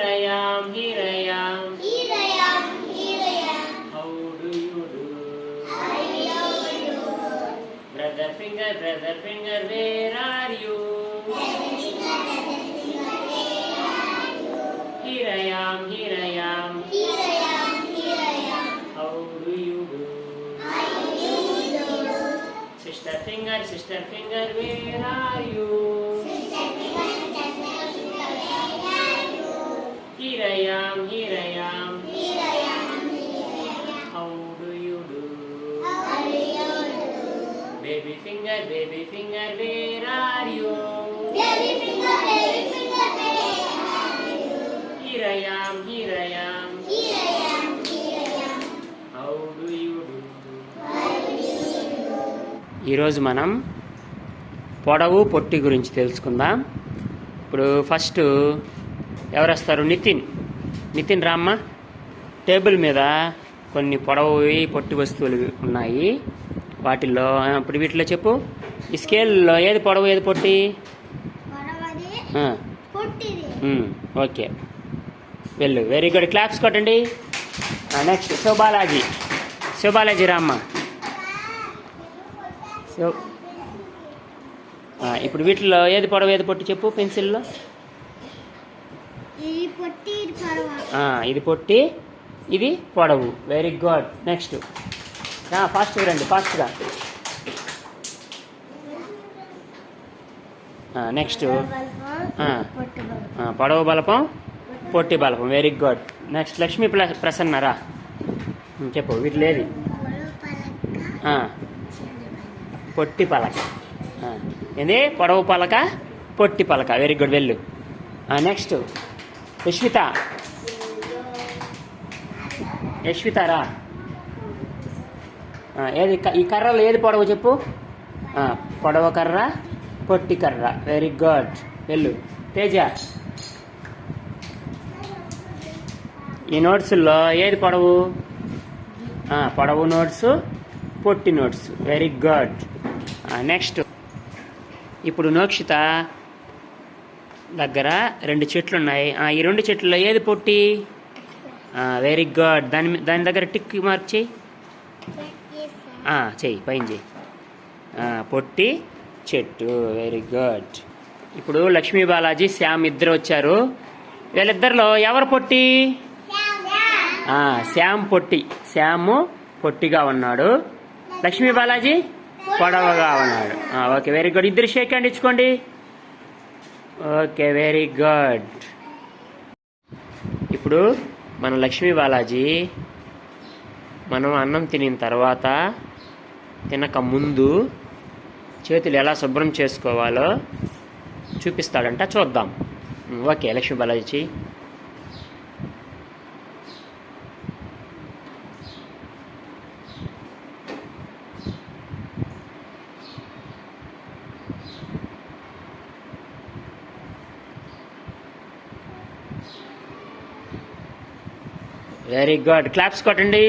Hirayam, Hirayam. Hirayam, Hirayam. How do you do? How do you do? Brother finger, where are you? Hirayam, Hirayam. Hirayam, Hirayam. How do you do? How do you do? Sister finger, where are you? Hirayam, Hirayam. Hirayam, How do you do? how do you do? Baby finger, where are you? Baby finger, where are you? Hirayam, Hirayam. Hirayam, Hirayam. How do you do? How do you do? ఈరోజు మనం పొడవు పొట్టి గురించి తెలుసుకుందాం. ఇప్పుడు first ఎవరు వస్తారు? నితిన్ రామ్మ. Table మీద కొన్ని పొడవువి పొట్టి వస్తువులు ఉన్నాయి. వాటిల్లో ఇప్పుడు వీటిలో చెప్పు, ఈ స్కేల్లో ఏది పొడవు ఏది పొట్టి? పొడవది, ఆ, పొట్టిది. ఓకే, వెళ్ళు. వెరీ గుడ్, క్లాప్స్ కొట్టండి. నెక్స్ట్ శివబాలాజీ రామ్మ. ఇప్పుడు వీటిలో ఏది పొడవు ఏది పొట్టి చెప్పు పెన్సిల్లో. ఇది పొట్టి, ఇది పొడవ. ఇది పొట్టి, ఇది పొడవు. Very good. నెక్స్ట్ ఫాస్ట్గా రండి, ఫాస్ట్గా. నెక్స్ట్ పొడవు బలపం, పొట్టి బలపం. Very good. నెక్స్ట్ లక్ష్మీ ప్రసన్నరా చెప్పు, వీటిలో ఏది? పొట్టి పలక. ఏంది? పొడవు పలక, పొట్టి పలక. వెరీ గుడ్, వెళ్ళు. నెక్స్ట్ యశ్వితారా. ఏది ఈ కర్రలో ఏది పొడవు చెప్పు? పొడవ కర్ర, పొట్టి కర్ర. వెరీ గుడ్, వెళ్ళు. తేజ, ఈ నోట్స్లో ఏది పొడవు? పొడవు నోట్స్, పొట్టి నోట్స్. Very good. నెక్స్ట్ ఇప్పుడు నోక్షిత దగ్గర 2 చెట్లు ఉన్నాయి. ఈ 2 చెట్లలో ఏది పొట్టి? Very good. దాని దగ్గర టిక్ మార్క్ చేయి. చెయ్యి, పైన చెయ్యి. పొట్టి చెట్టు. Very good. ఇప్పుడు లక్ష్మీ బాలాజీ, శ్యామ్ ఇద్దరు వచ్చారు. వీళ్ళిద్దరిలో ఎవరు పొట్టి? శ్యామ్ పొట్టి. శ్యామ్ పొట్టిగా ఉన్నాడు, లక్ష్మీ బాలాజీ పొడవగా ఉన్నాడు. Okay, very good. ఇద్దరు షేక్ హ్యాండ్ ఇచ్చుకోండి. Okay, very good. ఇప్పుడు మన లక్ష్మీ బాలాజీ మనం అన్నం తినిన తర్వాత తినక ముందు చేతులు ఎలా శుభ్రం చేసుకోవాలో చూపిస్తాడంట, చూద్దాం. Okay, Lakshmi Balaji. Very good, claps కొట్టండి.